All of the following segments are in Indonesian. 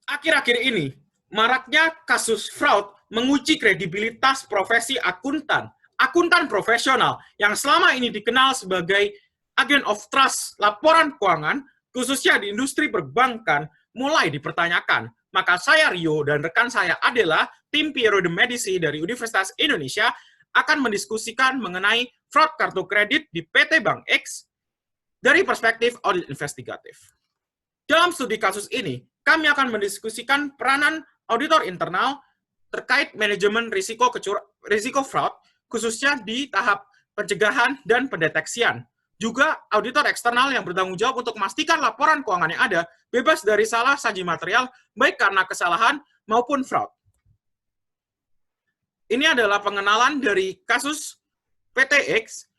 Akhir-akhir ini, maraknya kasus fraud menguji kredibilitas profesi akuntan. Akuntan profesional yang selama ini dikenal sebagai agent of trust laporan keuangan, khususnya di industri perbankan, mulai dipertanyakan. Maka saya, Rio, dan rekan saya adalah tim Piero de Medici dari Universitas Indonesia akan mendiskusikan mengenai fraud kartu kredit di PT Bank X dari perspektif audit investigatif. Dalam studi kasus ini, kami akan mendiskusikan peranan auditor internal terkait manajemen risiko fraud, khususnya di tahap pencegahan dan pendeteksian. Juga auditor eksternal yang bertanggung jawab untuk memastikan laporan keuangan yang ada bebas dari salah saji material, baik karena kesalahan maupun fraud. Ini adalah pengenalan dari kasus PTX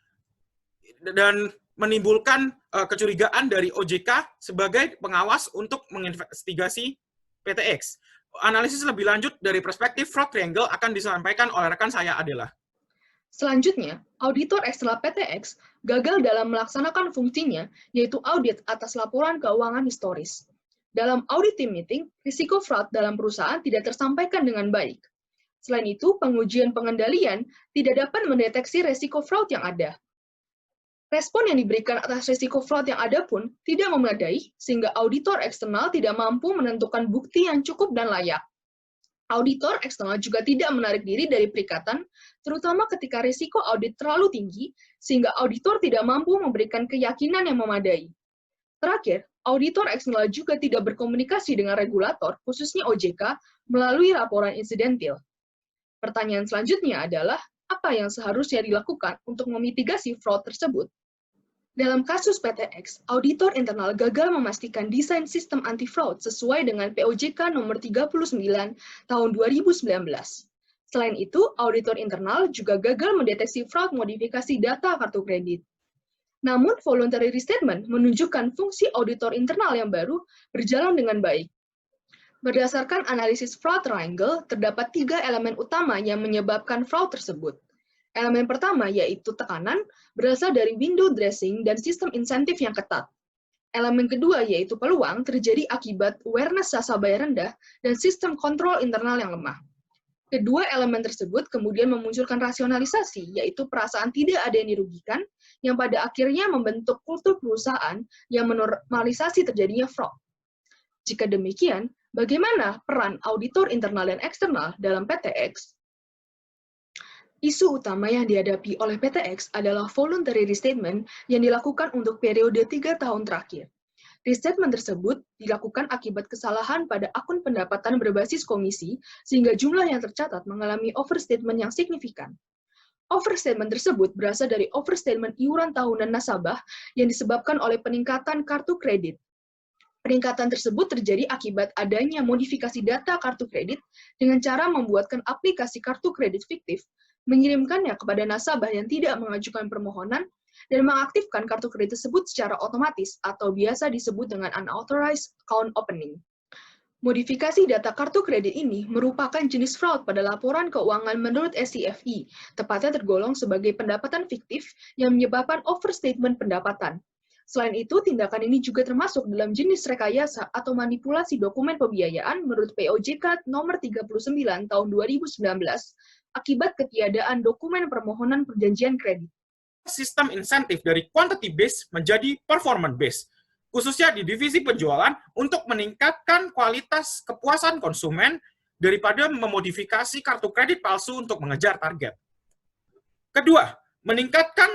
dan menimbulkan kecurigaan dari OJK sebagai pengawas untuk menginvestigasi PTX. Analisis lebih lanjut dari perspektif fraud triangle akan disampaikan oleh rekan saya adalah. Selanjutnya, auditor eksternal PTX gagal dalam melaksanakan fungsinya, yaitu audit atas laporan keuangan historis. Dalam audit team meeting, risiko fraud dalam perusahaan tidak tersampaikan dengan baik. Selain itu, pengujian pengendalian tidak dapat mendeteksi risiko fraud yang ada. Respon yang diberikan atas risiko fraud yang ada pun tidak memadai, sehingga auditor eksternal tidak mampu menentukan bukti yang cukup dan layak. Auditor eksternal juga tidak menarik diri dari perikatan, terutama ketika risiko audit terlalu tinggi, sehingga auditor tidak mampu memberikan keyakinan yang memadai. Terakhir, auditor eksternal juga tidak berkomunikasi dengan regulator, khususnya OJK, melalui laporan insidentil. Pertanyaan selanjutnya adalah, apa yang seharusnya dilakukan untuk memitigasi fraud tersebut? Dalam kasus PTX, auditor internal gagal memastikan desain sistem anti-fraud sesuai dengan POJK nomor 39 tahun 2019. Selain itu, auditor internal juga gagal mendeteksi fraud modifikasi data kartu kredit. Namun, voluntary restatement menunjukkan fungsi auditor internal yang baru berjalan dengan baik. Berdasarkan analisis fraud triangle, terdapat 3 elemen utama yang menyebabkan fraud tersebut. Elemen pertama yaitu tekanan berasal dari window dressing dan sistem insentif yang ketat. Elemen kedua yaitu peluang terjadi akibat awareness nasabah rendah dan sistem kontrol internal yang lemah. Kedua elemen tersebut kemudian memunculkan rasionalisasi, yaitu perasaan tidak ada yang dirugikan, yang pada akhirnya membentuk kultur perusahaan yang menormalisasi terjadinya fraud. Jika demikian, bagaimana peran auditor internal dan eksternal dalam PTX? Isu utama yang dihadapi oleh PTX adalah voluntary restatement yang dilakukan untuk periode 3 tahun terakhir. Restatement tersebut dilakukan akibat kesalahan pada akun pendapatan berbasis komisi, sehingga jumlah yang tercatat mengalami overstatement yang signifikan. Overstatement tersebut berasal dari overstatement iuran tahunan nasabah yang disebabkan oleh peningkatan kartu kredit. Peningkatan tersebut terjadi akibat adanya modifikasi data kartu kredit dengan cara membuatkan aplikasi kartu kredit fiktif, mengirimkannya kepada nasabah yang tidak mengajukan permohonan, dan mengaktifkan kartu kredit tersebut secara otomatis atau biasa disebut dengan unauthorized account opening. Modifikasi data kartu kredit ini merupakan jenis fraud pada laporan keuangan menurut SCFI, tepatnya tergolong sebagai pendapatan fiktif yang menyebabkan overstatement pendapatan. Selain itu, tindakan ini juga termasuk dalam jenis rekayasa atau manipulasi dokumen pembiayaan menurut POJK nomor 39 tahun 2019 akibat ketiadaan dokumen permohonan perjanjian kredit. Sistem insentif dari quantity based menjadi performance based, khususnya di divisi penjualan untuk meningkatkan kualitas kepuasan konsumen daripada memodifikasi kartu kredit palsu untuk mengejar target. Kedua, meningkatkan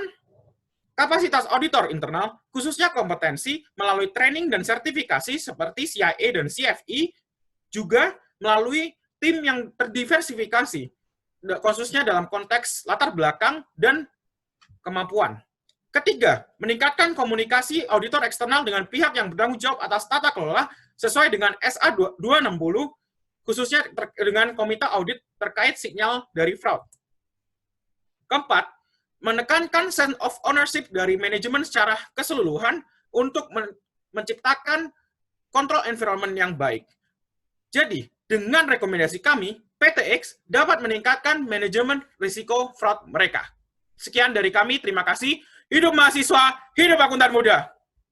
kapasitas auditor internal, khususnya kompetensi melalui training dan sertifikasi seperti CIA dan CFI, juga melalui tim yang terdiversifikasi, khususnya dalam konteks latar belakang dan kemampuan. Ketiga, meningkatkan komunikasi auditor eksternal dengan pihak yang bertanggung jawab atas tata kelola sesuai dengan SA 260, khususnya dengan komite audit terkait sinyal dari fraud. Keempat, menekankan sense of ownership dari manajemen secara keseluruhan untuk menciptakan control environment yang baik. Jadi, dengan rekomendasi kami, PTX dapat meningkatkan manajemen risiko fraud mereka. Sekian dari kami, terima kasih. Hidup mahasiswa, hidup akuntan muda.